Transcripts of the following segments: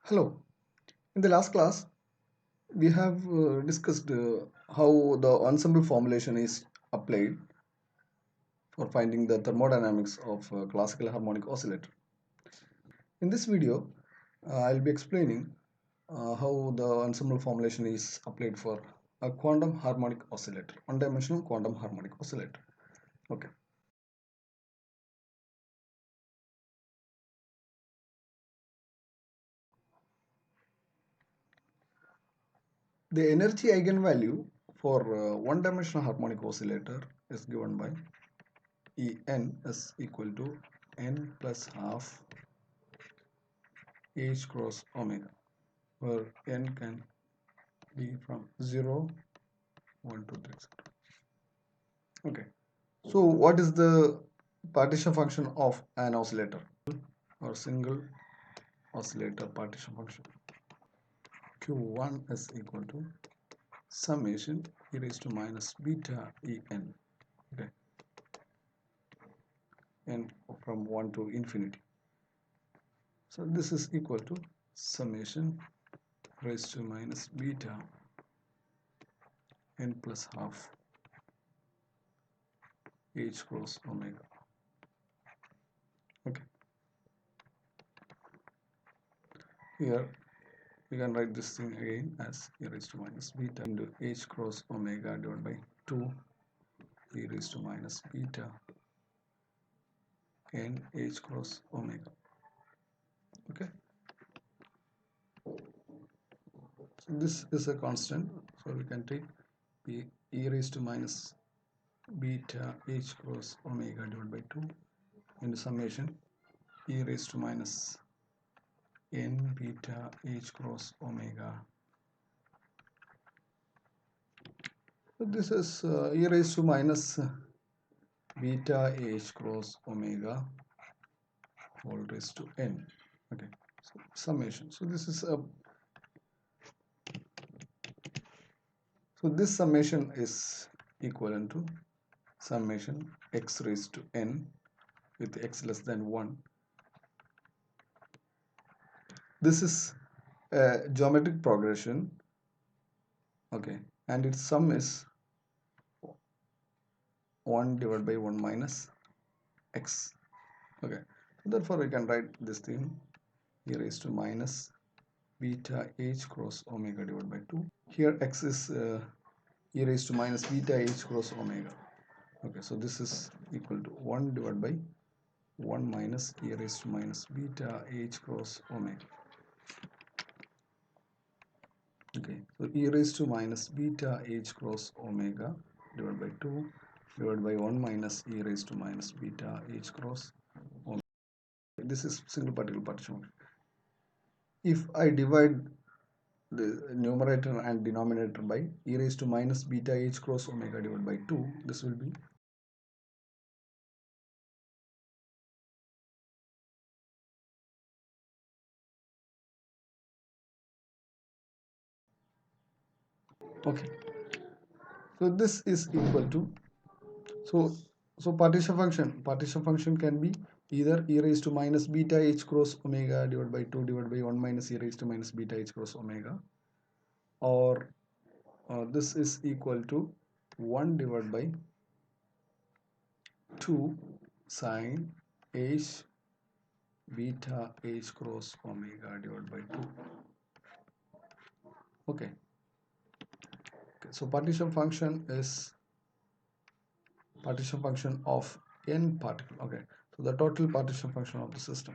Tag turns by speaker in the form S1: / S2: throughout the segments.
S1: Hello. In the last class, we have discussed how the ensemble formulation is applied for finding the thermodynamics of classical harmonic oscillator. In this video, I'll be explaining how the ensemble formulation is applied for a quantum harmonic oscillator, one-dimensional quantum harmonic oscillator. Okay. The energy eigenvalue for one-dimensional harmonic oscillator is given by En is equal to n plus half h cross omega, where n can be from 0, 1, 2, 3, etc. Okay. So what is the partition function of an oscillator or single oscillator partition function? Q1 is equal to summation e raised to minus beta En. Okay. N from 1 to infinity. So this is equal to summation raised to minus beta n plus half h cross omega. Okay. Here we can write this thing again as e raised to minus beta into h cross omega divided by 2 e raised to minus beta n h cross omega. Okay. So this is a constant, so we can take e raised to minus beta h cross omega divided by 2 into summation e raised to minus n beta h cross omega. So this is e raised to minus beta h cross omega whole raised to n. Okay, so summation. So this is so this summation is equivalent to summation x raised to n with x less than 1. This is a geometric progression. Okay, and its sum is 1 divided by 1 minus x. Okay, so therefore we can write this thing e raised to minus beta h cross omega divided by 2. Here x is e raised to minus beta h cross omega. Okay, so this is equal to 1 divided by 1 minus e raised to minus beta h cross omega. Okay, so e raised to minus beta h cross omega divided by 2 divided by 1 minus e raised to minus beta h cross omega. This is single particle partition. If I divide the numerator and denominator by e raised to minus beta h cross omega divided by 2, this will be okay. So this is equal to so partition function can be either e raised to minus beta h cross omega divided by 2 divided by 1 minus e raised to minus beta h cross omega, or this is equal to 1 divided by 2 sine h beta h cross omega divided by 2. Okay. So partition function is partition function of n particle. Okay, so the total partition function of the system,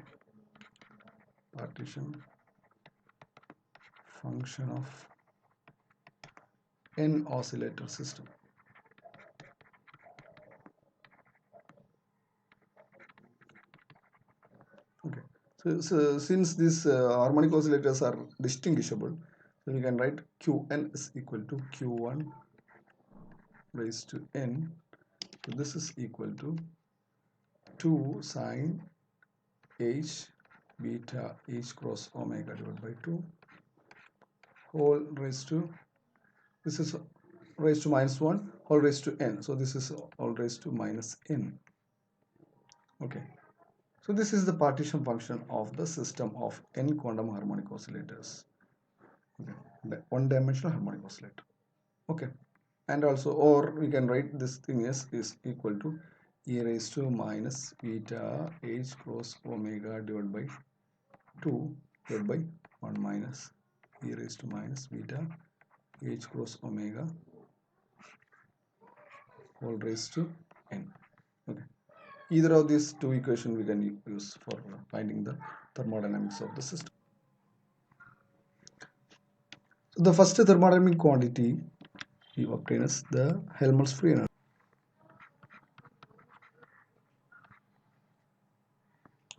S1: partition function of n oscillator system. Okay, so since these harmonic oscillators are distinguishable, so we can write Qn is equal to Q1 raised to n. So this is equal to 2 sine h beta h cross omega divided by 2 whole raised to, this is raised to minus 1 whole raised to n, so this is all raised to minus n. Okay, So this is the partition function of the system of n quantum harmonic oscillators. Okay. The one-dimensional harmonic oscillator. Okay. And also, or we can write this thing as is equal to e raised to minus beta h cross omega divided by 2 divided by 1 minus e raised to minus beta h cross omega whole raised to n. Okay. Either of these two equations we can use for finding the thermodynamics of the system. So the first thermodynamic quantity we obtain is the Helmholtz free energy.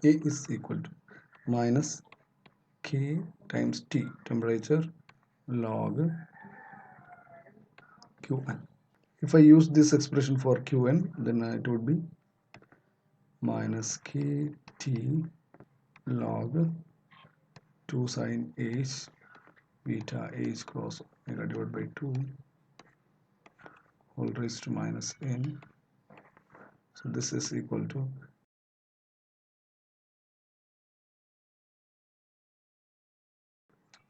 S1: A is equal to minus K times T, temperature, log Qn. If I use this expression for Qn, then it would be minus Kt log 2 sine h beta h cross omega divided by 2 whole raised to minus n. So this is equal to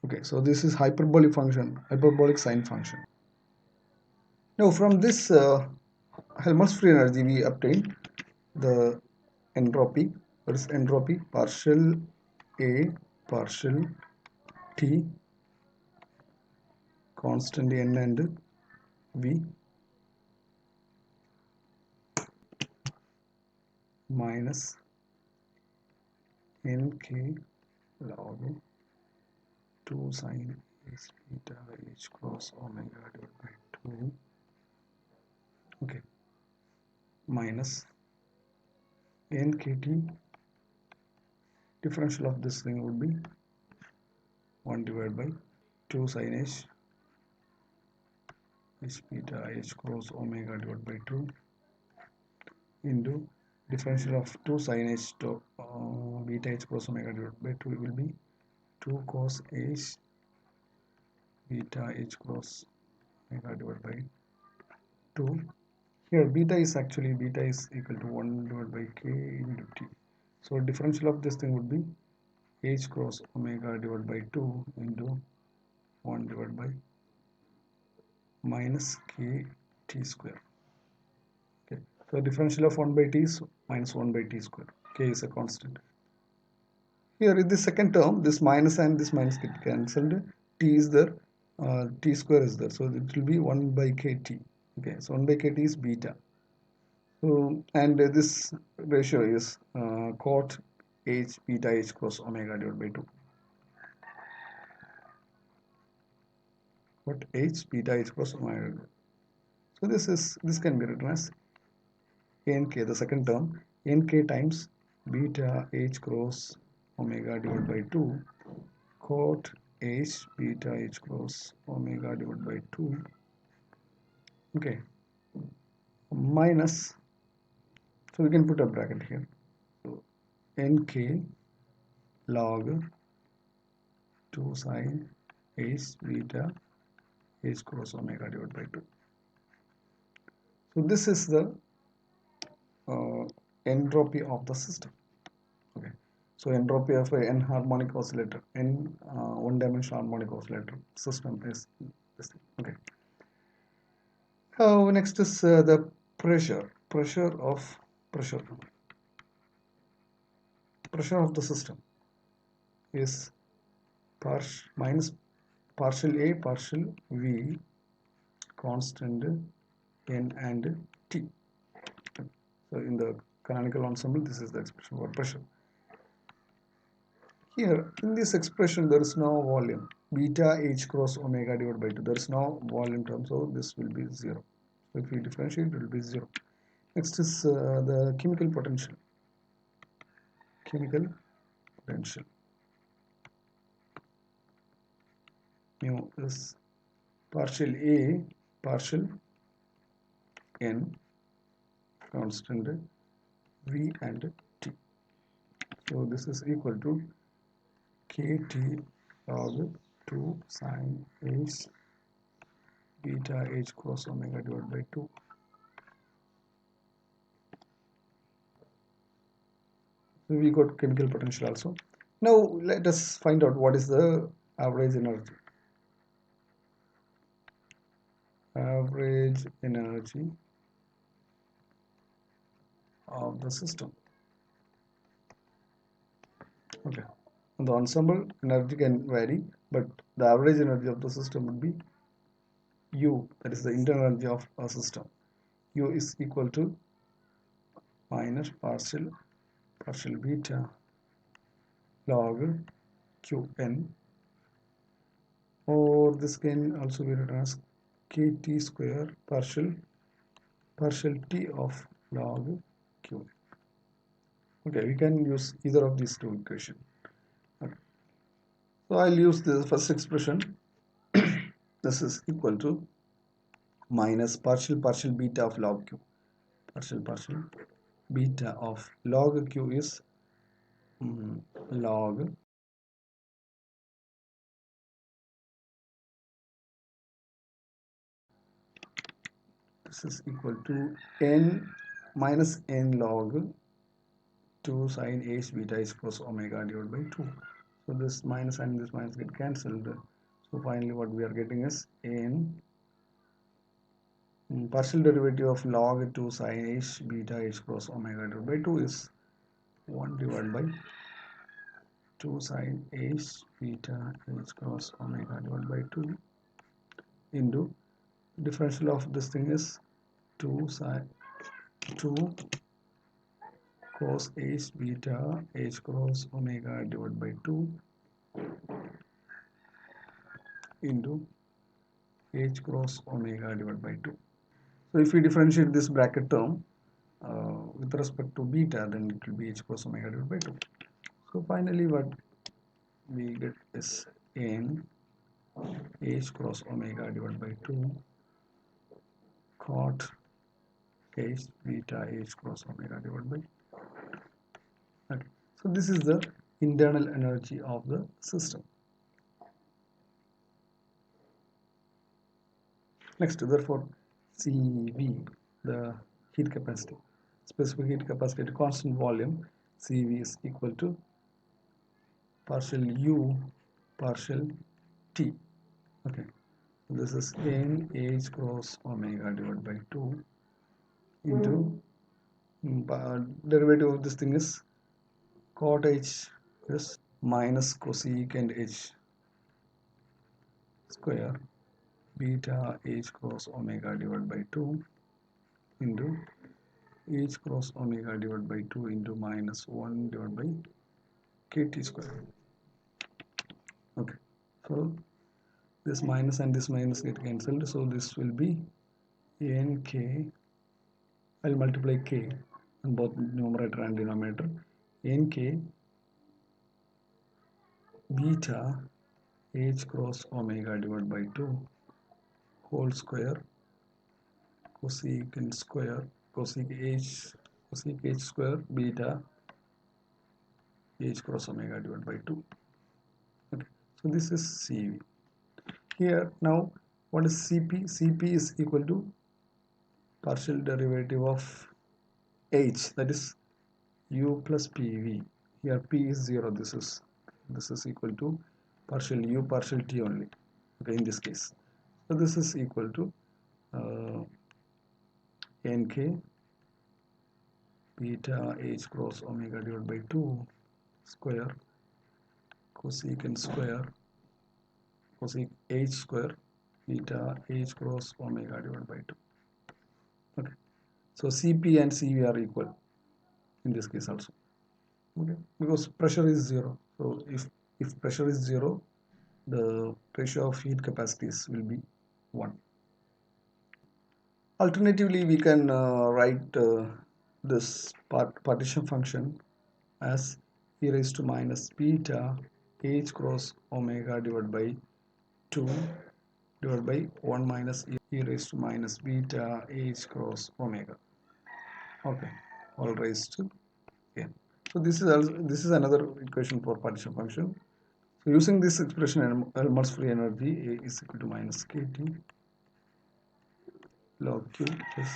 S1: okay. So this is hyperbolic function, hyperbolic sine function. Now from this Helmholtz free energy we obtain the entropy. What is entropy? Partial A partial T constant n and V minus nk log 2 sine h beta h cross omega divided by 2, okay, minus nkt, differential of this thing would be 1 divided by 2 sine h beta h cross omega divided by 2 into differential of 2 sine h to beta h cross omega divided by 2 will be 2 cos h beta h cross omega divided by 2. Here beta is equal to 1 divided by k into t. So differential of this thing would be h cross omega divided by 2 into 1 divided by minus k t square. Okay. So differential of 1 by t is minus 1 by t square. K is a constant. Here in the second term, this minus and this minus get cancelled. T is there, t square is there. So it will be 1 by kt. Okay, so 1 by kt is beta. So, and this ratio is cot h beta h cross omega divided by 2. Cot h beta h cross omega. So this can be written as nk, the second term, nk times beta h cross omega divided by 2 cot h beta h cross omega divided by 2, okay, minus, so we can put a bracket here, so nk log 2 sine h beta h cross omega divided by 2. So this is the entropy of the system. Okay, so entropy of an harmonic oscillator, one-dimensional harmonic oscillator system is this thing. Okay. Next is the pressure of the system is minus partial A partial V constant n and t. So in the canonical ensemble, this is the expression for pressure. Here in this expression there is no volume, beta h cross omega divided by 2, there is no volume term, so this will be 0. So if we differentiate, it will be 0. Next is the chemical potential mu is partial A partial n constant V and T. So this is equal to Kt log 2 sine h beta h cross omega divided by 2. So So we got chemical potential also. Now let us find out what is the average energy. Average energy of the system. Okay. And the ensemble energy can vary, but the average energy of the system would be U, that is the internal energy of a system. U is equal to minus partial beta log Qn, or this can also be written as Kt square partial T of log Q. Okay, we can use either of these two equations. Okay. So I'll use the first expression. This is equal to minus partial beta of log Q. Partial beta of log Q is log this is equal to n minus n log 2 sine h beta is cos omega divided by 2. So this minus and this minus get cancelled. So finally what we are getting is n partial derivative of log 2 sine h beta h cross omega divided by 2 is 1 divided by 2 sine h beta h cross omega divided by 2 into differential of this thing is 2 sine 2 cos h beta h cross omega divided by 2 into h cross omega divided by 2. So if we differentiate this bracket term with respect to beta, then it will be h cross omega divided by 2. So finally what we get is n h cross omega divided by 2 cot h beta h cross omega divided by 2. Okay. So this is the internal energy of the system. Next, therefore, CV, the heat capacity, specific heat capacity at constant volume, CV is equal to partial U partial T. Okay, this is n h cross omega divided by 2 into derivative of this thing is cot h is minus cosecant h square beta h cross omega divided by 2 into h cross omega divided by 2 into minus 1 divided by kt square. Okay, so this minus and this minus get cancelled, so this will be nk. I'll multiply k on both numerator and denominator. Nk beta h cross omega divided by 2 whole square cosecant square cosec h square beta h cross omega divided by 2. Okay, so this is CV. Here now what is CP? CP is equal to partial derivative of h, that is u plus PV. Here P is 0. This is equal to partial u partial T only. Okay, in this case. So this is equal to nk beta h cross omega divided by 2 square cosecant square cosec h square beta h cross omega divided by 2. Okay, so Cp and Cv are equal in this case also. Okay, because pressure is 0. So if pressure is 0, the ratio of heat capacities will be 1. Alternatively, we can write this partition function as e raised to minus beta h cross omega divided by 2 divided by 1 minus e raised to minus beta h cross omega. Okay, all raised to n. So this is another equation for partition function. So using this expression, Helmholtz free energy A is equal to minus kT log Q is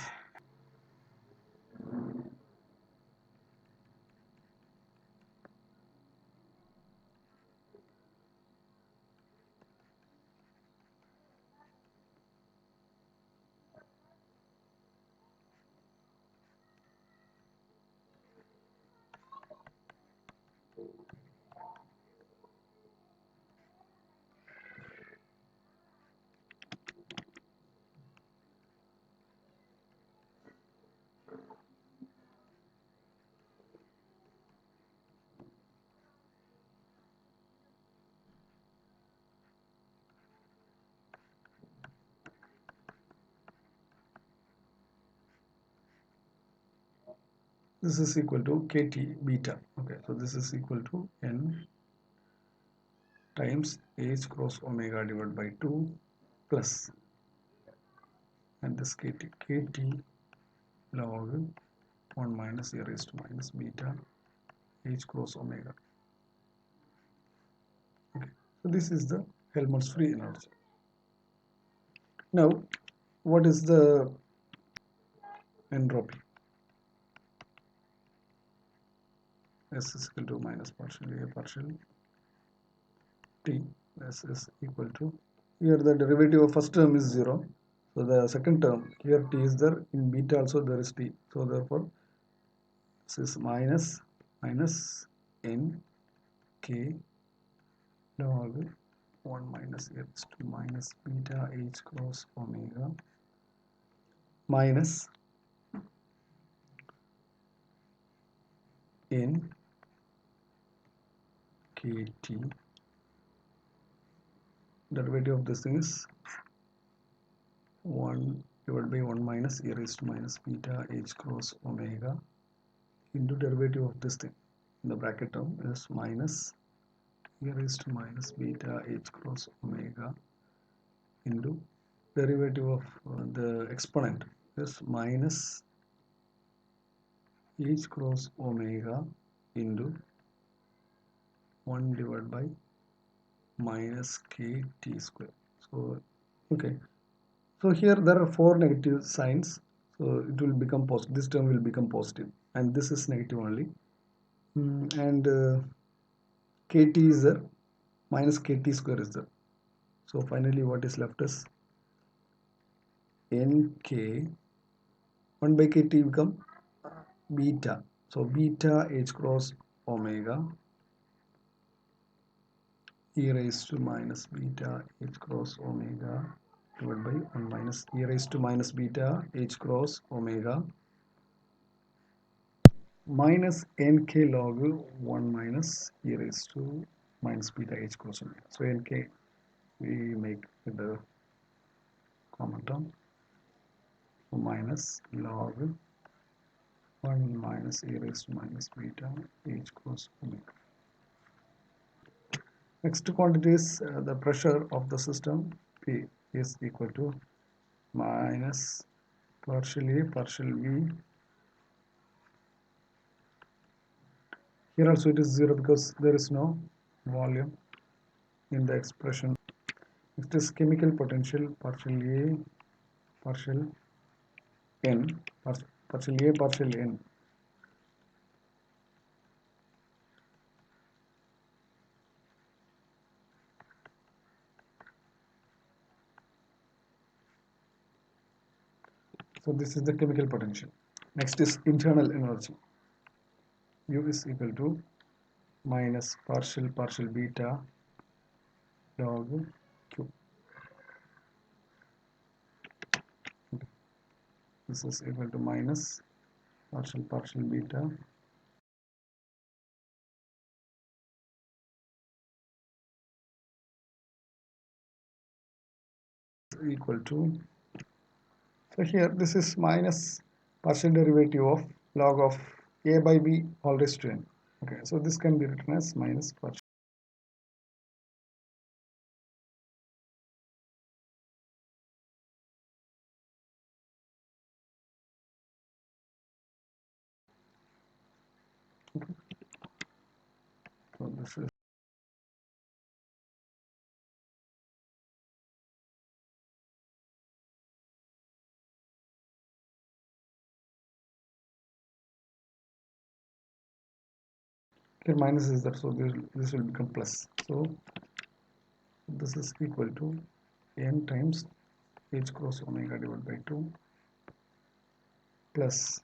S1: this is equal to kt beta. Okay, so this is equal to n times h cross omega divided by 2 plus, and this kt log 1 minus e raised to minus beta h cross omega. Okay, so this is the Helmholtz free energy. Now what is the entropy? S is equal to minus partial A partial T. S is equal to, here the derivative of first term is 0, so the second term here T is there, in beta also there is T, so therefore this is minus n k log 1 minus e raised to minus beta h cross omega minus n kt, derivative of this thing is 1 divided by 1 minus e raised to minus beta h cross omega into derivative of this thing in the bracket term is minus e raised to minus beta h cross omega into derivative of the exponent is minus h cross omega into 1 divided by minus kt square. So okay, so here there are 4 negative signs, so it will become positive, this term will become positive, and this is negative only. And kt is there, minus kt square is there, so finally what is left is nk 1 by kt become beta, so beta h cross omega e raised to minus beta h cross omega divided by 1 minus e raised to minus beta h cross omega minus nk log 1 minus e raised to minus beta h cross omega. So nk we make the common term, so minus log 1 minus e raised to minus beta h cross omega. Next quantity is the pressure of the system. P is equal to minus partial A partial V. Here also it is 0 because there is no volume in the expression. Next is chemical potential, partial A partial N, partial A partial N. So this is the chemical potential. Next is internal energy. U is equal to minus partial beta log Q. This is equal to minus partial beta equal to, so here this is minus partial derivative of log of a by b all raised to n. Okay, so this can be written as minus partial. Okay. So this is here minus is that, so this will become plus. So this is equal to n times h cross omega divided by 2 plus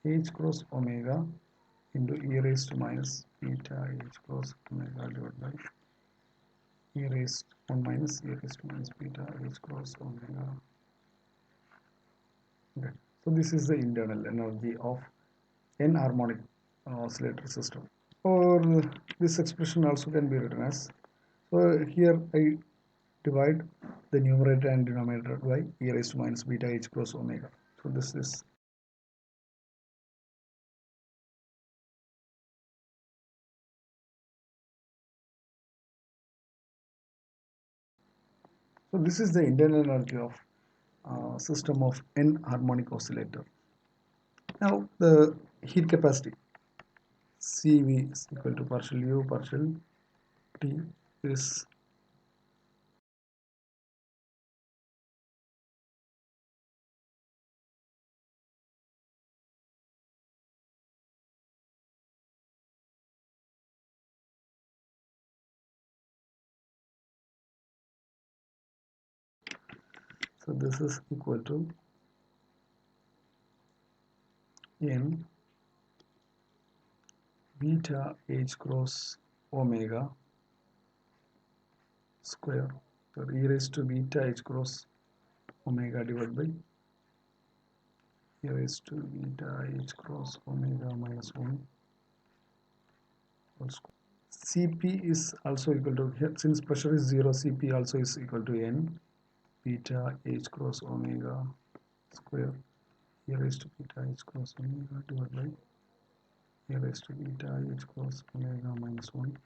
S1: h cross omega into e raised to minus beta h cross omega divided by e raised 1 minus e raised to minus beta h cross omega. Okay, so this is the internal energy of n harmonic oscillator system. Or this expression also can be written as, so here I divide the numerator and denominator by e raised to minus beta h cross omega. So this is So this is the internal energy of system of n harmonic oscillator. Now the heat capacity Cv is equal to partial U partial T is so this is equal to n beta h cross omega square, so e raised to beta h cross omega divided by e raised to beta h cross omega minus 1 whole square. Cp is also equal to, here since pressure is 0, Cp also is equal to n beta h cross omega square e raised to beta h cross omega divided by e raised to beta h cross omega minus 1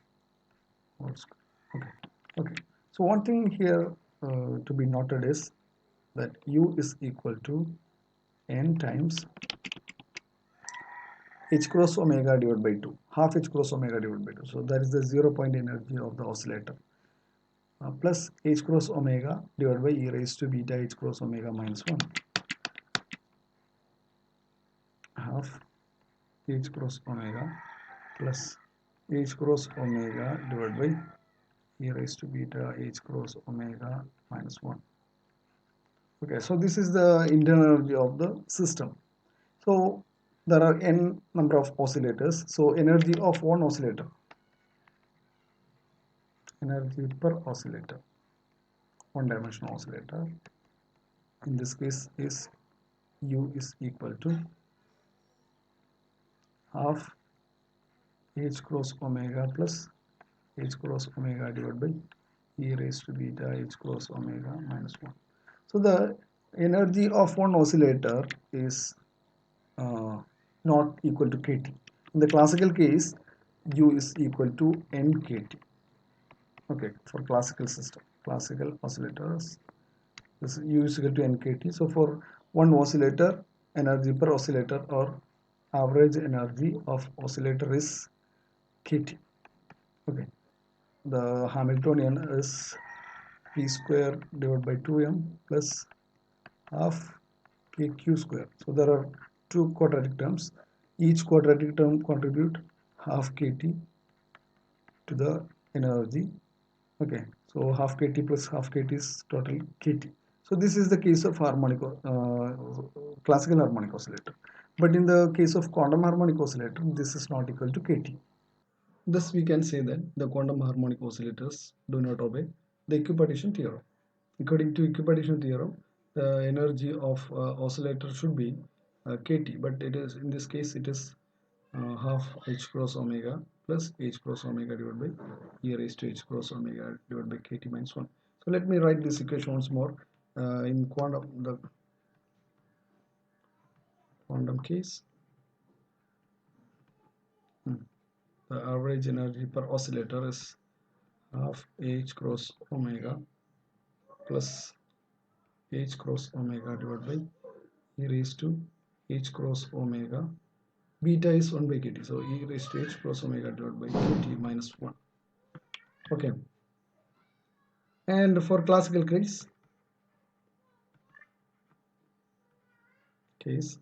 S1: whole square. Okay. So one thing here to be noted is that U is equal to n times h cross omega divided by 2, half h cross omega divided by 2. So that is the 0 point energy of the oscillator, plus h cross omega divided by e raised to beta h cross omega minus 1, half h cross omega plus h cross omega divided by e raised to beta h cross omega minus 1. Okay, so this is the internal energy of the system. So there are n number of oscillators. So energy of one oscillator, energy per oscillator, one dimensional oscillator, in this case is U is equal to half h cross omega plus h cross omega divided by e raised to beta h cross omega minus 1. So the energy of one oscillator is uh, not equal to kT. In the classical case, U is equal to nkt. Okay, for classical system, classical oscillators, this U is equal to nkt. So for one oscillator, energy per oscillator or average energy of oscillator is kt. Okay, the Hamiltonian is p square divided by 2m plus half kq square. So there are two quadratic terms. Each quadratic term contribute half kt to the energy. Okay, so half kt plus half kt is total kt. So this is the case of classical harmonic oscillator. But in the case of quantum harmonic oscillator, this is not equal to kt. Thus we can say that the quantum harmonic oscillators do not obey the equipartition theorem. According to equipartition theorem, the energy of oscillator should be kt, but it is, in this case it is half h cross omega plus h cross omega divided by e raised to h cross omega divided by kt minus 1. So let me write this equation once more. In the quantum case, the average energy per oscillator is half h cross omega plus h cross omega divided by e raised to h cross omega. Beta is 1 by kt, so e raised to h cross omega divided by kt minus 1. Okay, and for classical case,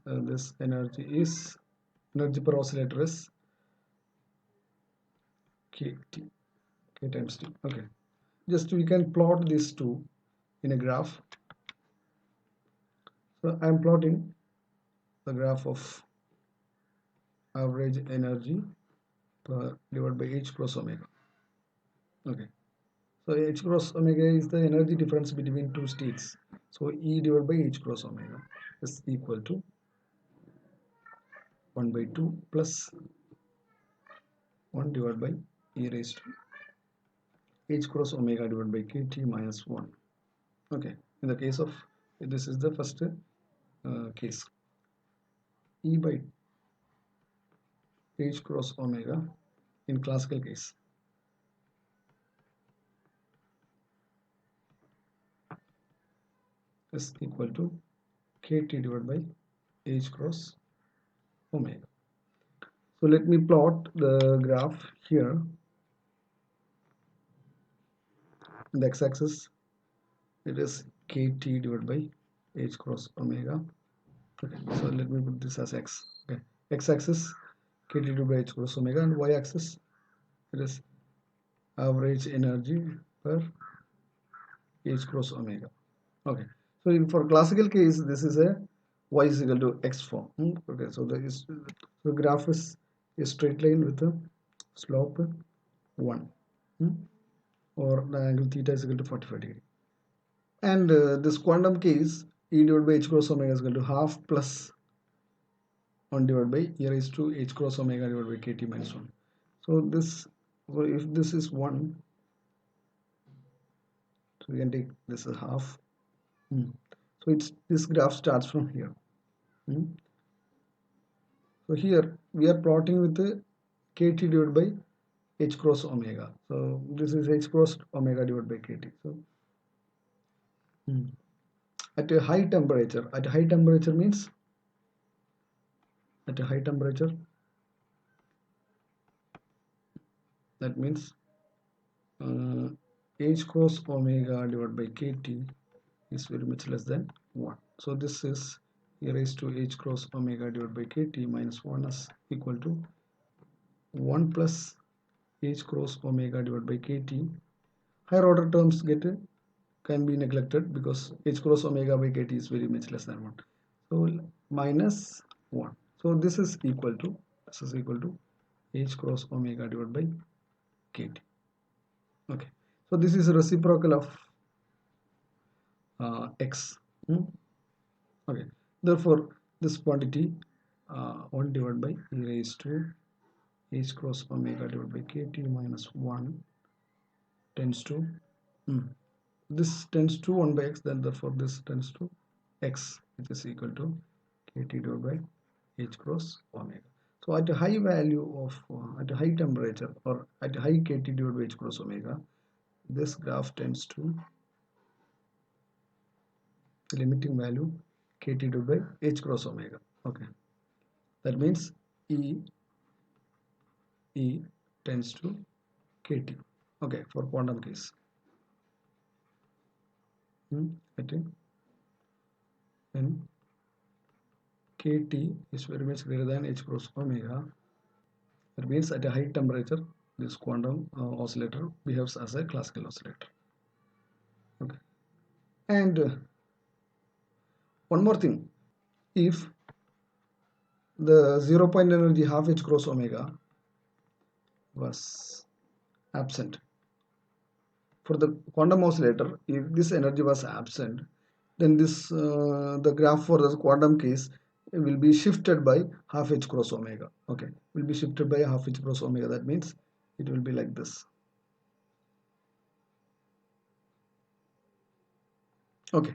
S1: this energy per oscillator is kt, k times t. Okay, just we can plot these two in a graph. So I am plotting the graph of average energy per divided by h cross omega. Okay, so h cross omega is the energy difference between two states. So E divided by h cross omega is equal to 1 by 2 plus 1 divided by e raised to h cross omega divided by kt minus 1. Okay, in the case of, this is the first case, E by h cross omega in classical case. is equal to kt divided by h cross omega. So let me plot the graph here. In the x-axis it is kt divided by h cross omega. Okay, so let me put this as x. Okay, x-axis kt divided by h cross omega, and y-axis it is average energy per h cross omega. Okay, so for classical case this is a y is equal to x form. Okay, so the graph is a straight line with a slope 1, or the angle theta is equal to 45 degree. And this quantum case e divided by h cross omega is equal to half plus 1 divided by e raised to h cross omega divided by kt minus 1. So if this is 1, so we can take this as half. So this graph starts from here. So here we are plotting with the kt divided by h cross omega. So this is h cross omega divided by kt. So at a high temperature means at a high temperature, that means h cross omega divided by kt is very much less than 1. So this is e raised to h cross omega divided by kt minus 1 is equal to 1 plus h cross omega divided by kt. Higher order terms can be neglected because h cross omega by kt is very much less than 1. So minus 1. So this is equal to h cross omega divided by kt. Okay, so this is a reciprocal of x. Okay, therefore this quantity 1 divided by e raised to h cross omega divided by kt minus 1 tends to this tends to 1 by x, then therefore this tends to x, which is equal to kt divided by h cross omega. So at a high value of at a high temperature, or at a high kt divided by h cross omega, this graph tends to the limiting value kt divided by h cross omega. Okay, that means e tends to kt. Okay, for quantum case. I think and kt is very much greater than h cross omega. That means at a high temperature this quantum oscillator behaves as a classical oscillator. Okay, and one more thing, if the 0 point energy half h cross omega was absent for the quantum oscillator, if this energy was absent, then this the graph for the quantum case will be shifted by half h cross omega. Okay, will be shifted by half h cross omega. That means it will be like this. Okay,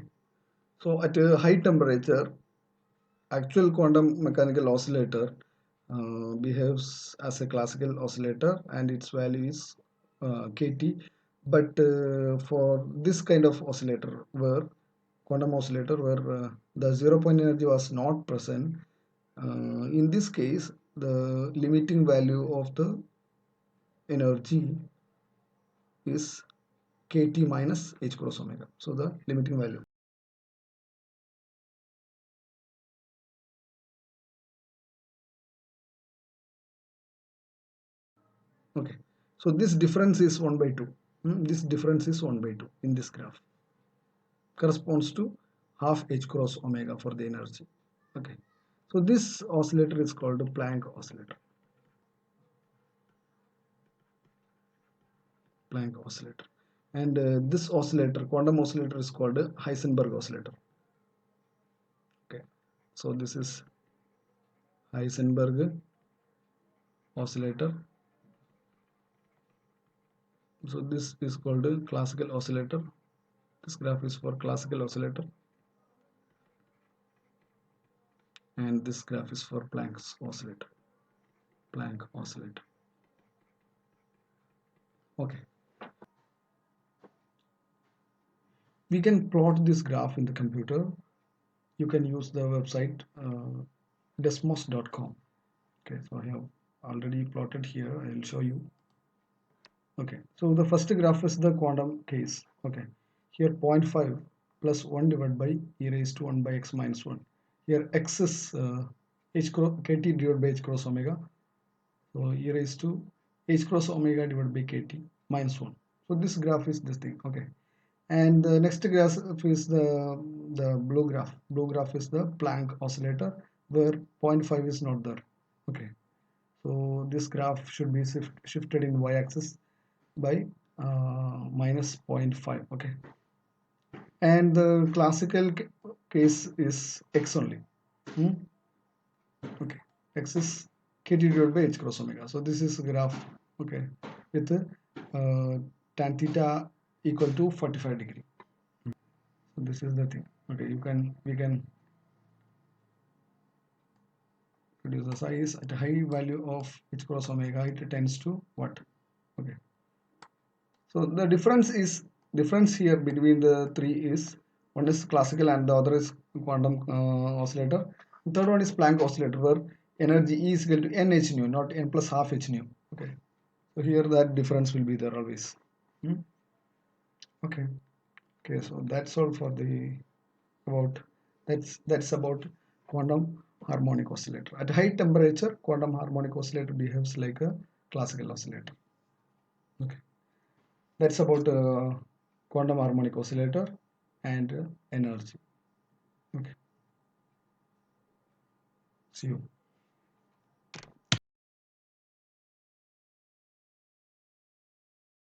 S1: so at a high temperature, actual quantum mechanical oscillator behaves as a classical oscillator and its value is kt. But for this kind of oscillator, where quantum oscillator where the 0 point energy was not present, in this case the limiting value of the energy is kt minus h cross omega. So the limiting value. Okay, so this difference is 1 by 2. This difference is 1 by 2 in this graph, corresponds to half h cross omega for the energy. Okay, so this oscillator is called a Planck oscillator. Planck oscillator. And this oscillator, quantum oscillator, is called a Heisenberg oscillator. Okay, so this is Heisenberg oscillator. So this is called a classical oscillator. This graph is for classical oscillator, and this graph is for Planck's oscillator. Planck oscillator. Okay. we can plot this graph in the computer. You can use the website desmos.com. Okay, so I have already plotted here. I will show you. Okay, so the first graph is the quantum case. Okay, here 0.5 plus 1 divided by e raised to 1 by x minus 1. Here x is kt divided by h cross omega. So e raised to h cross omega divided by kt minus 1. So this graph is this thing. Okay, and the next graph is the blue graph. Blue graph is the Planck oscillator where 0.5 is not there. Okay, so this graph should be shifted in y-axis by minus 0.5. Okay, and the classical case is x only. Okay, x is kt divided by h cross omega. So this is a graph. Okay, with tan theta equal to 45 degree. So this is the thing. Okay, we can reduce the size at a high value of h cross omega. It tends to what? Okay, so the difference here between the three is one is classical and the other is quantum oscillator. The third one is Planck oscillator where energy E is equal to n h nu, not n plus half h nu. Okay, so here that difference will be there always. Okay, okay, so that's all for the about that's about quantum harmonic oscillator. At high temperature, quantum harmonic oscillator behaves like a classical oscillator. Okay, that's about quantum harmonic oscillator and energy. Okay, see you.